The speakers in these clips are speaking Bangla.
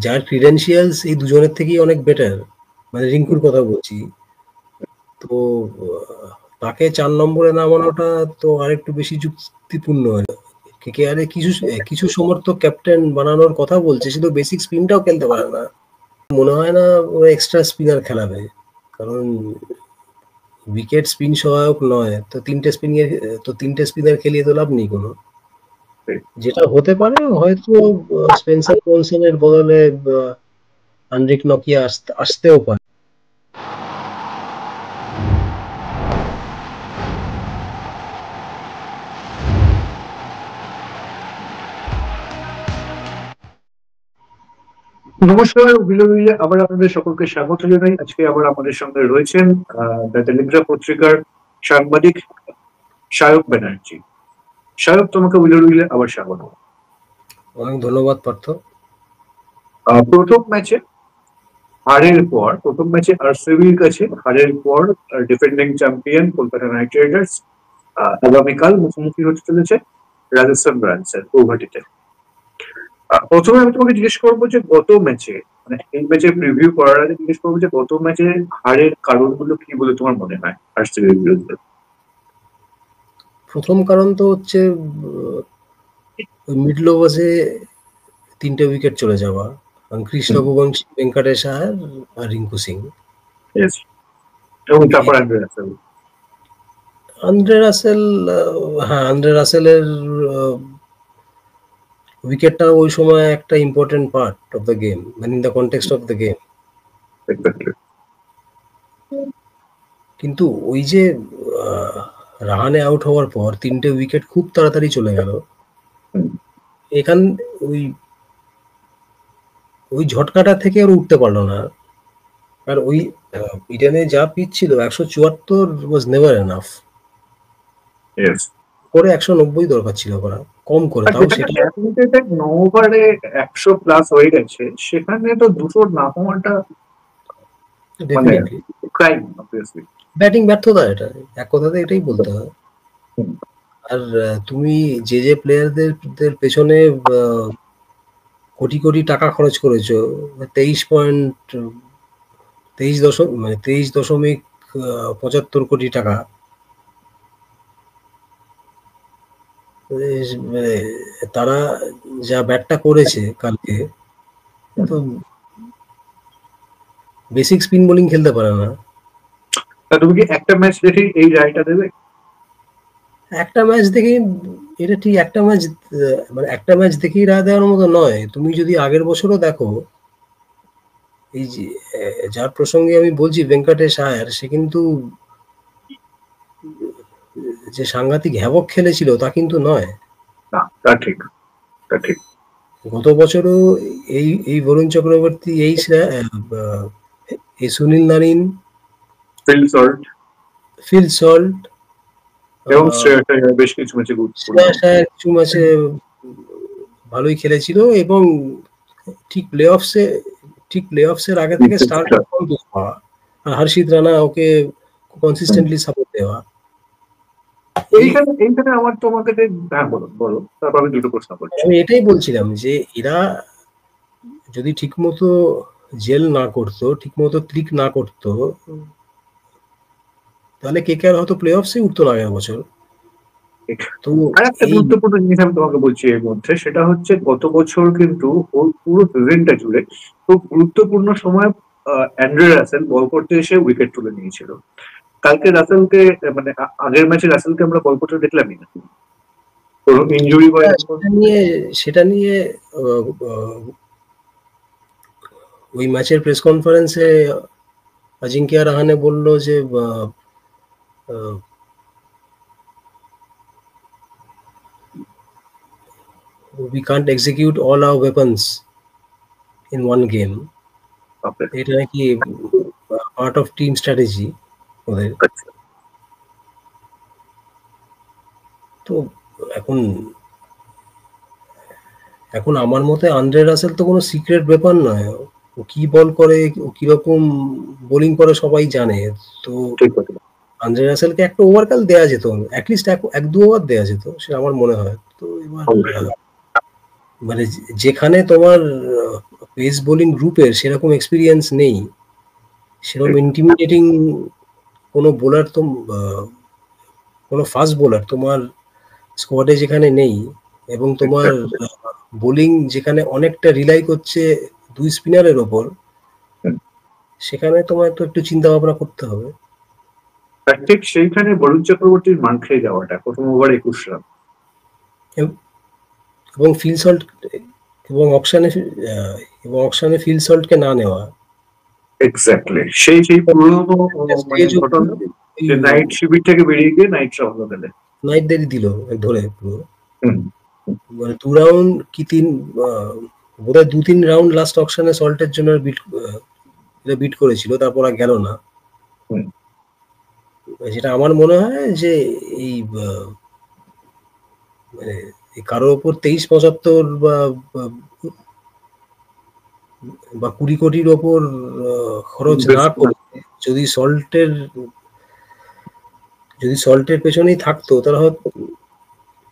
যার ক্রিডেন্সিয়ালস এই দুজনের থেকেই অনেক বেটার, মানে রিঙ্কুর কথা বলছি, তো তাকে 4 নম্বরে নামানোটা তো আরেকটু বেশি যুক্তিপূর্ণ। কেকেআরে কিছু সমর্থক ক্যাপ্টেন বানানোর কথা বলছে, শুধু বেসিক স্পিনটাও খেলতে পারে না। মনে হয় না ও এক্সট্রা স্পিনার খেলাবে, কারণ উইকেট স্পিন সহায়ক নয়, তো তিনটে স্পিনার খেলিয়ে তো লাভ নেই কোনো। যেটা হতে পারে হয়তো স্পেন্সার জনসনের বদলে আন্দ্রিক নকিয়া আসতেও পারে। নমস্কার, বিলোবিলে আবার আপনাদের সকলকে স্বাগত জানাই। আজকে আবার আমাদের সঙ্গে রয়েছেন দ্য টেলিগ্রাফ পত্রিকার সাংবাদিক সায়ক ব্যানার্জি। সায়ক, তোমাকে বিলোবিলে আবার স্বাগত। অনেক ধন্যবাদ পার্থ। প্রথম ম্যাচে আরসিবির কাছে হারের পর defending champion Kolkata night Riders আগামীকাল মুখোমুখি হতে চলেছে রাজস্থান রয়্যালসের গৌহাটিতে। প্রথমে আমি তোমাকে জিজ্ঞেস করবো যে গত ম্যাচে, মানে এই ম্যাচের প্রিভিউ করার আগে জিজ্ঞেস করবো যে গত ম্যাচে হারের কারণগুলো কি বলে তোমার মনে হয় আরসিবির বিরুদ্ধে? প্রথম কারণ তো হচ্ছে মিডল ওভার্সে 3টে উইকেট চলে যাওয়া, কৃষ রঘুবংশী, ভেঙ্কটেশ আয়ার আর রিঙ্কু সিং। এবং তারপর আন্দ্রে রাসেলের উইকেটটা ওই সময় একটা important part of the game, মানে in the context of the game. কিন্তু ওই যে রাহানে আউট হওয়ার পর 3টে উইকেট খুব তাড়াতাড়ি চলে গেল, এখান ওই ঝটকাটা থেকে আর উঠতে পারলো না। আর ওই ইডেনে যা পিচ ছিল 174 ওয়াজ নেভার এনাফ, করে 190 দরকার ছিল করা, কম করে। তাও সেটা 9 ওভারে 100 প্লাস হয়ে গেছে, সেখানে তো দুটো না হওয়াটা ডেফিনেটলি ক্রাইম, অবভিয়াসলি ব্যাটিং ব্যর্থতা, এটা এক কথাতে এটাই বলতে হয়। আর তুমি যে প্লেয়ারদের পেছনে কোটি কোটি টাকা খরচ করেছো, 23.75 কোটি টাকা, তারা যা ব্যাটটা করেছে কালকে, তো বেসিক স্পিন বোলিং খেলতে পারে না। তুমি কি একটা ম্যাচ দেখে এই রায়টা দেবে? একটা ম্যাচ দেখেই এটা ঠিক, একটা ম্যাচ দেখেই রায় দেওয়ার মতো নয়। তুমি যদি আগের বছরও দেখো, এই যে যার প্রসঙ্গে আমি বলছি, ভেঙ্কটেশ আয়ার, সে কিন্তু যে সাংঘাতিক হ্যাভক খেলেছিল তা কিন্তু নয়। তা ঠিক। গত বছরও এই বরুণ চক্রবর্তী, এই সুনীল নারিন, ফিল সল্ট এবং বেশ কিছু ম্যাচে ভালোই খেলেছিল, এবং ঠিক প্লে অফসের আগে থেকে স্টার্ট পাওয়া, আর হর্ষিত রানা ওকে কনসিস্টেন্টলি সাপোর্ট দেওয়া। এইখানে আমার তোমাকে বলো, তারপর আমি দুটো প্রশ্ন করছি। আমি এটাই বলছিলাম যে এরা যদি ঠিকমতো জেল না করতো, ঠিকমতো ক্লিক না করতো, তাহলে কেকেআর হয়তো প্লে অফসে উঠতো না আগের বছর। তো আরেকটা গুরুত্বপূর্ণ জিনিস আমি তোমাকে বলছি এর মধ্যে, সেটা হচ্ছে গত বছর কিন্তু ওর পুরো সিজনটা জুড়ে খুব গুরুত্বপূর্ণ সময় অ্যান্ড্রে রাসেল বল করতে এসে উইকেট তুলে নিয়েছিল। কালকে রাসেলকে, মানে আগের ম্যাচে রাসেলকে আমরা বল করতে দেখলামই না, ইনজুরি বা সেটা নিয়ে ওই ম্যাচের প্রেস কনফারেন্সে অজিঙ্ক্য রাহানে বলল যে we can't execute all our weapons in one game. এটা নাকি পার্ট অফ টিম স্ট্র্যাটেজি ওদের। তো এখন আমার মতে আন্দ্রে রাসেল তো কোনো সিক্রেট ব্যাপার নয়, ও কি বল করে, ও কিরকম বোলিং করে সবাই জানে। তো আন্দ্রে রাসেলকে একটা ওভার কাল দেওয়া যেত, অ্যাটলিস্ট 1-2 ওভার দেওয়া যেত, সেটা আমার মনে হয়। তো এবার মানে যেখানে তোমার পেস বোলিং গ্রুপের সেরকম এক্সপিরিয়েন্স নেই, সেরকম ইন্টিমিডেটিং কোনো বোলার তো কোনো ফাস্ট বোলার তোমার স্কোয়াডে যেখানে নেই, এবং তোমার বোলিং যেখানে অনেকটা রিলাই করছে দুই স্পিনারের ওপর, সেখানে তোমার তো একটু চিন্তা ভাবনা করতে হবে। ঠিক সেইখানে বরুণ চক্রবর্তীর মান খেয়ে যাওয়াটা প্রথম ওভার 21 রান, এবং ফিল সল্ট এবং অকশনে ফিল সল্টকে না নেওয়া। এক্স্যাক্টলি সেই পুরনো মানে ঘটনা, যে নাইট শিবির থেকে বেরিয়ে গিয়ে নাইট রাউন্ড দিলে, নাইট দেরি দিল ধরে পুরো, মানে 2 রাউন্ড কি 3 বোধহয় 2-3 রাউন্ড লাস্ট অকশনে সল্টের জন্য বিট করেছিল, তারপর আর গেল না। যেটা আমার মনে হয় যে এই মানে কারোর ওপর 23-75 বা 20 কোটির ওপর খরচ না করে যদি সল্টের পেছনেই থাকতো,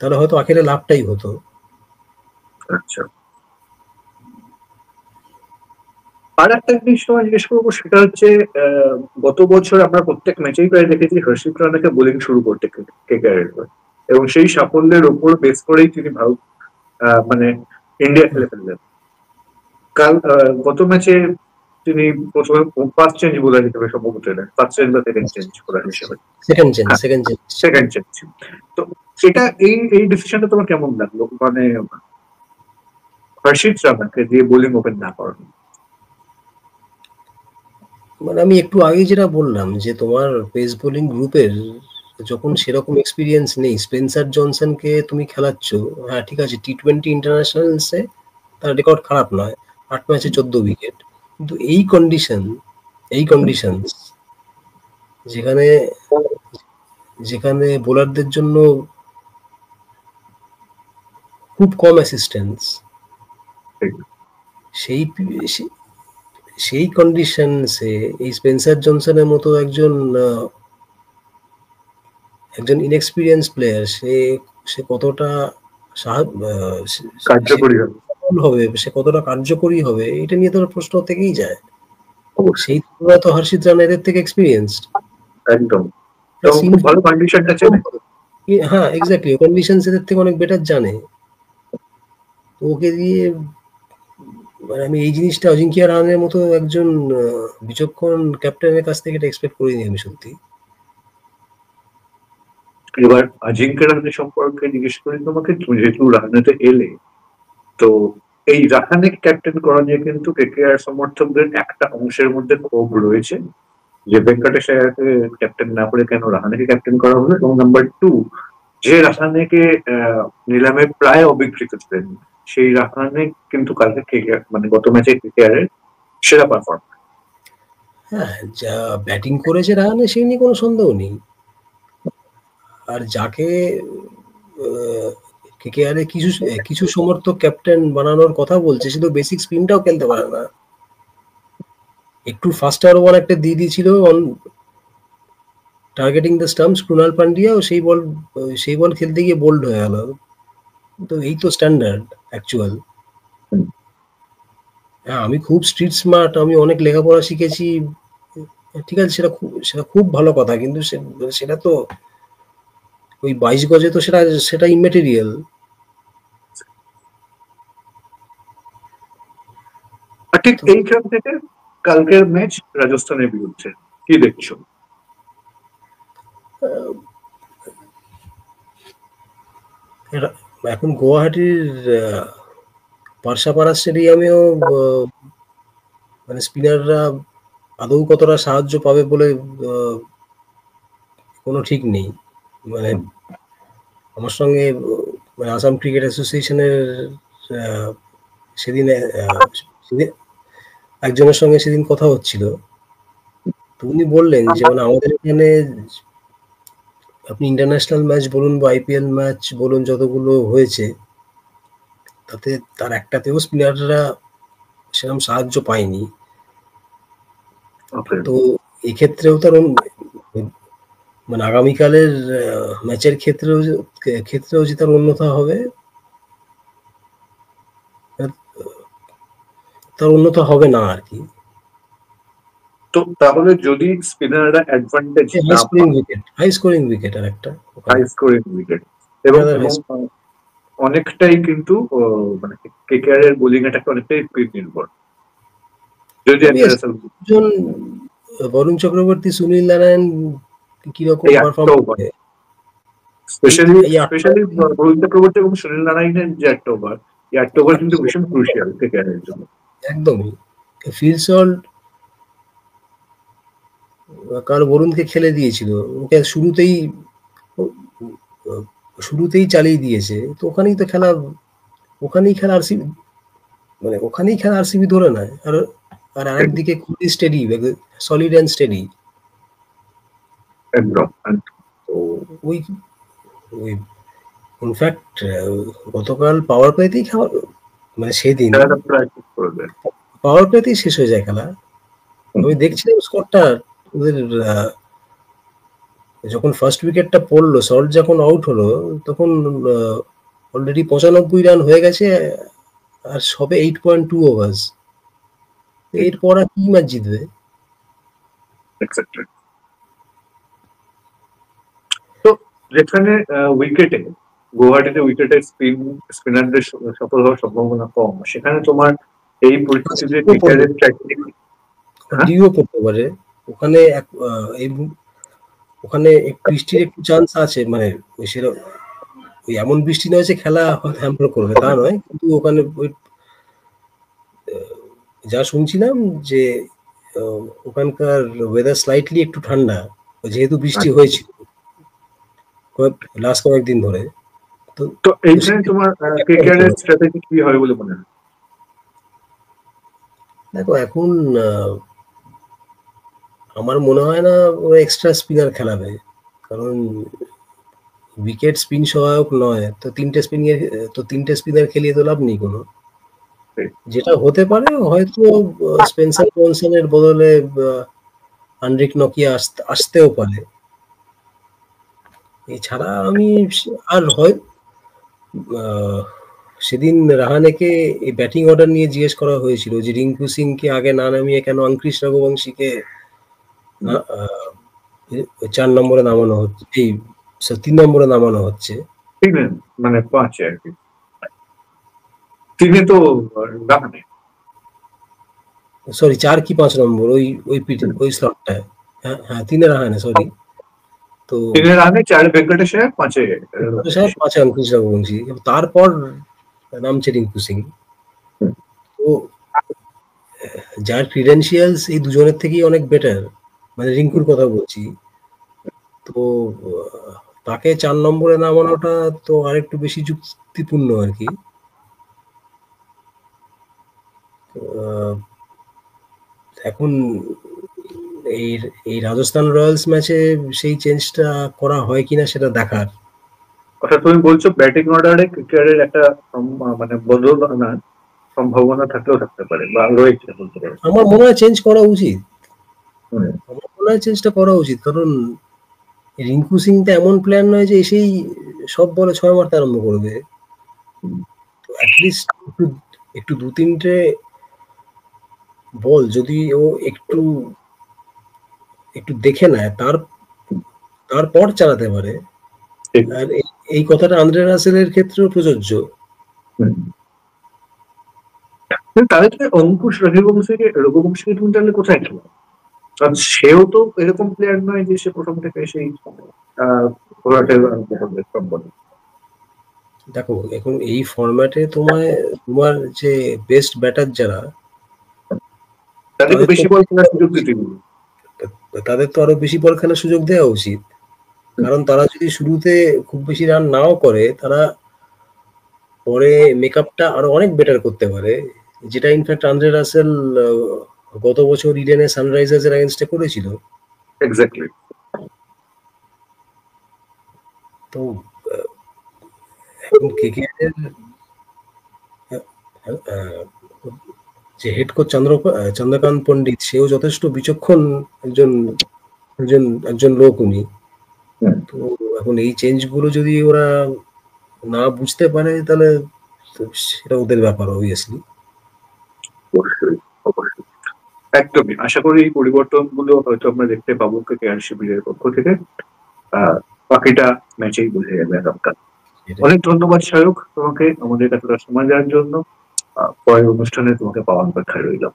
তাহলে হয়তো আখেরে লাভটাই হতো। আচ্ছা, আর একটা জিনিস তোমায় জিজ্ঞেস করবো, সেটা হচ্ছে গত বছর আমরা প্রত্যেক ম্যাচেই প্রায় দেখেছি হর্ষিত রানাকে বোলিং শুরু করতে কেকেআরের পর, এবং সেই সাফল্যের উপর বেস করেই তিনি ভারত মানে ইন্ডিয়া খেলে ফেললেন। গত ম্যাচে তিনি প্রথমে ফার্স্ট চেঞ্জ বোলার হিসেবে সম্ভবত এলেন, ফার্স্ট চেঞ্জ বা সেকেন্ড চেঞ্জ বোলার হিসেবে, সেকেন্ড চেঞ্জ। তো সেটা এই ডিসিশনটা তোমার কেমন লাগলো, মানে হর্ষিত রানাকে দিয়ে বোলিং ওপেন না করানো? মানে আমি একটু আগে যেটা বললাম যে তোমার পেস বোলিং গ্রুপের যখন সেরকম এক্সপিরিয়েন্স নেই, স্পেন্সার জনসনকে তুমি খেলাচ্ছ, হ্যাঁ ঠিক আছে, টি-20 ইন্টারন্যাশনালসে তার রেকর্ড খারাপ নয়, 8 ম্যাচে 14 উইকেট, কিন্তু এই কন্ডিশন যেখানে বোলারদের জন্য খুব কম অ্যাসিস্ট্যান্স, সেই কন্ডিশনসে এই স্পেন্সার জনসনের মতো একজন ইনএক্সপিরিয়েন্স প্লেয়ার সে কতটা কার্যকরী হবে, সে কতটা কার্যকরী হবে, এটা নিয়ে তো প্রশ্ন থেকেই যায়। সেই তুলনায় তো হর্ষিত রানা এদের থেকে এক্সপিরিয়েন্সড, একদম ভালো কন্ডিশনটা চেনে। হ্যাঁ এক্স্যাক্টলি, কন্ডিশন এদের থেকে অনেক বেটার জানে। ওকে দিয়ে মানে আমি এই জিনিসটা অজিঙ্কিয়া রাহানের মতো একজন বিচক্ষণ ক্যাপ্টেনের কাছ থেকে এটা এক্সপেক্ট করিনি আমি সত্যি। এবার অজিঙ্ক্য রাহানে সম্পর্কে জিজ্ঞেস করি তোমাকে, তুমি যেহেতু রাহানেতে এলে, তো এই রাহানে ক্যাপ্টেন করা নিয়ে কিন্তু কেকেআর সমর্থকদের একটা অংশের মধ্যে ক্ষোভ রয়েছে, যে ভেঙ্কটেশ আয়ারকে ক্যাপ্টেন না করে কেন রাহানেকে ক্যাপ্টেন করা হলো, এবং নাম্বার 2, যে রাহানেকে নিলামে প্রায় অবিকৃত ছিলেন, সেই রাহানে কিন্তু কালকে কেকেআর মানে গত ম্যাচে কেকেআরের সেরা পারফর্ম। হ্যাঁ, যা ব্যাটিং করেছে রাহানে সেই নিয়ে কোনো সন্দেহ নেই, আর যাকে কেকেআরে কিছু সমর্থক ক্যাপ্টেন বানানোর কথা বলছে, সে তো বেসিক স্পিনটাও খেলতে পারে না। একটু ফাস্টার ওভার একটা দিয়ে দিয়েছিল on targeting the stumps Krunal Pandya, ও সেই বল খেলতে গিয়ে বোল্ড হয়ে গেল। তো এই তো স্ট্যান্ডার্ড অ্যাকচুয়াল। হ্যাঁ, আমি খুব স্ট্রিট স্মার্ট, আমি অনেক লেখাপড়া শিখেছি, ঠিক আছে, সেটা খুব ভালো কথা, কিন্তু সেটা তো ওই 22 গজে তো সেটা ইমেটেরিয়াল। ঠিক এইখান থেকে কালকের ম্যাচ রাজস্থানের বিরুদ্ধে কি দেখছো? এখন গুয়াহাটির পারসাপাড়া স্টেডিয়ামেও মানে স্পিনাররা আদৌ কতটা সাহায্য পাবে বলে কোনো ঠিক নেই। মানে আমার সঙ্গে মানে আসাম ক্রিকেট অ্যাসোসিয়েশনের সেদিন একজনের সঙ্গে সেদিন কথা হচ্ছিল, তো উনি বললেন যে মানে আমাদের এখানে আপনি ইন্টারন্যাশনাল ম্যাচ বলুন বা আইপিএল ম্যাচ বলুন যতগুলো হয়েছে, তাতে তার একটাতেও স্পিনাররা সেরকম সাহায্য পায়নি। তো এক্ষেত্রেও তার মানে আগামীকালের ম্যাচের ক্ষেত্রেও যে তার অন্যথা হবে, তার উন্নত হবে না আর কি। তো তাহলে যদি স্পিনাররা অ্যাডভান্টেজ না হাই স্কোরিং উইকেট আর একটা হাই স্কোরিং উইকেট এবং এবং অনেকটাই কিন্তু মানে কেকেআর এর বোলিং অ্যাটাক অনেকটাই স্পিড নির্ভর। যদি একজন বরুণ চক্রবর্তী, সুনীল নারায়ণ কিরকম পারফর্ম করে, স্পেশালি বরুণ চক্রবর্তী এবং সুনীল নারায়ণের যে একটা ওভার, এই একটা ওভার কিন্তু ভীষণ ক্রুশিয়াল কেকেআর এর জন্য। একদমই। ফিল সল্ট কাল বরুণকে খেলে দিয়েছিল, ওকে শুরুতেই চালিয়ে দিয়েছে, তো ওখানেই খেলা আরসিবি, মানে ওখানেই খেলা আরসিবি ধরে নেয়। আর আরেকদিকে খুবই স্টেডি, সলিড অ্যান্ড স্টেডি। একদম। তো ওই ইনফ্যাক্ট গতকাল পাওয়ার প্লেতেই খেলা, মানে সেদিন পাওয়ার প্লেতেই শেষ হয়ে যায় খেলা। আমি দেখছিলাম স্কোরটা, ওদের যখন ফার্স্ট উইকেটটা পড়লো, সল্ট যখন আউট হলো, তখন অলরেডি 95 রান হয়ে গেছে, আর সবে 8.2 ওভার্স। এরপর আর কি ম্যাচ জিতবে? তো যেখানে উইকেটে গুয়াহাটিতে উইকেটে স্পিনারদের সফল হওয়ার সম্ভাবনা কম, সেখানে তোমার এই পরিস্থিতিতে কেকেআরের স্ট্র্যাটেজি ডিও পড়তে পারে ওখানে। ওখানে বৃষ্টির একটু চান্স আছে, মানে ওই এমন বৃষ্টি নয় যে খেলা হ্যাম্পার করবে, তা নয়, কিন্তু ওখানে যা শুনছিলাম যে ওখানকার ওয়েদার স্লাইটলি একটু ঠান্ডা, যেহেতু বৃষ্টি হয়েছিল লাস্ট কয়েকদিন ধরে। তো এইখানে তোমার কেকেআরের স্ট্র্যাটেজি কি হবে বলে মনে হয়? দেখো, এখন আমার মনে হয় না ওরা এক্সট্রা স্পিনার খেলাবে, কারণ উইকেট স্পিন সহায়ক নয়, তো তিনটে স্পিনার খেলিয়ে তো লাভ নেই কোনো। যেটা হতে পারে হয়তো স্পেন্সার জনসনের বদলে আন্ড্রিক নকিয়া আসতেও পারে। এছাড়া আমি আর হয় সেদিন রাহানেকে এই ব্যাটিং অর্ডার নিয়ে জিজ্ঞেস করা হয়েছিল যে রিঙ্কু সিংকে আগে না নামিয়ে কেন অঙ্কৃশ রঘুবংশীকে 4 নম্বরে নামানো হচ্ছে, 3 নম্বরে নামানো হচ্ছে, মানে 5 আর কি। 3-এ তো রাহানে, সরি 4 কি 5 নম্বর, ওই স্লটটায়। হ্যাঁ 3-এ রাহানে, সরি। তো 3-এ রাহানে, 4-এ ভেঙ্কটেশ, 5-এ অঙ্কুশ রঘুবংশী, তারপর নামছে রিঙ্কু সিং। তো যার ক্রিডেন্সিয়ালস এই দুজনের থেকেই অনেক বেটার, মানে রিঙ্কুর কথা বলছি, তো তাকে 4 নম্বরে নামানোটা তো আরেকটু বেশি যুক্তিপূর্ণ আর কি। এখন এই রাজস্থান রয়্যালস ম্যাচে সেই চেঞ্জটা করা হয় কিনা সেটা দেখার। তুমি বলছো ব্যাটিং অর্ডারে কেকেআরের একটা মানে বদল আনার সম্ভাবনা থাকলেও থাকতে পারে বা রয়েছে বলতে পারে। আমার মনে হয় চেঞ্জ করা উচিত। আমার মনে হয় চেঞ্জটা করা উচিত, কারণ রিঙ্কু সিংটা এমন প্লেয়ার নয় যে এসেই সব বলে 6 মারতে আরম্ভ করবে। তো অ্যাটলিস্ট একটু 2-3টে বল যদি ও একটু দেখে নেয়, তারপর চালাতে পারে। আর এই কথাটা আন্দ্রে রাসেলের ক্ষেত্রেও প্রযোজ্য। তাহলে অঙ্কুশ রঘুবংশীকে তুমি তাহলে কোথায় খেলো? কারণ সেও তো এরকম প্লেয়ার নয় যে সে প্রথম থেকে সেই দেখো, এখন এই ফরম্যাটে তোমার যে বেস্ট ব্যাটার যারা, তাদের তো বেশি বল খেলার সুযোগ দিতে হবে। তাদের তো আরো বেশি বল খেলার সুযোগ দেওয়া উচিত, কারণ তারা যদি শুরুতে খুব বেশি রান নাও করে, তারা পরে মেকআপটা আরো অনেক বেটার করতে পারে, যেটা ইনফ্যাক্ট আন্দ্রে রাসেল গত বছর ইডেনে সানরাইজার্স এর এগেইনস্টে করেছিল। এক্স্যাক্টলি। তো এখন কেকেআর যে হেড কোচ চন্দ্রকান্ত পণ্ডিত, সেও যথেষ্ট বিচক্ষণ একজন লোক উনি। তো এখন এই চেঞ্জ গুলো যদি ওরা না বুঝতে পারে, তাহলে সেটা ওদের ব্যাপার অবভিয়াসলি। অবশ্যই, অবশ্যই। একদমই। আশা করি এই পরিবর্তনগুলো হয়তো আমরা দেখতে পাবো কেকেআর শিবিরের পক্ষ থেকে। আ বাকিটা ম্যাচেই বুঝে যাবে আগামীকাল। সেটাই। অনেক ধন্যবাদ সায়ক তোমাকে আমাদের এতটা সময় দেওয়ার জন্য। পরের অনুষ্ঠানে তোমাকে পাওয়ার অপেক্ষায় রইলাম।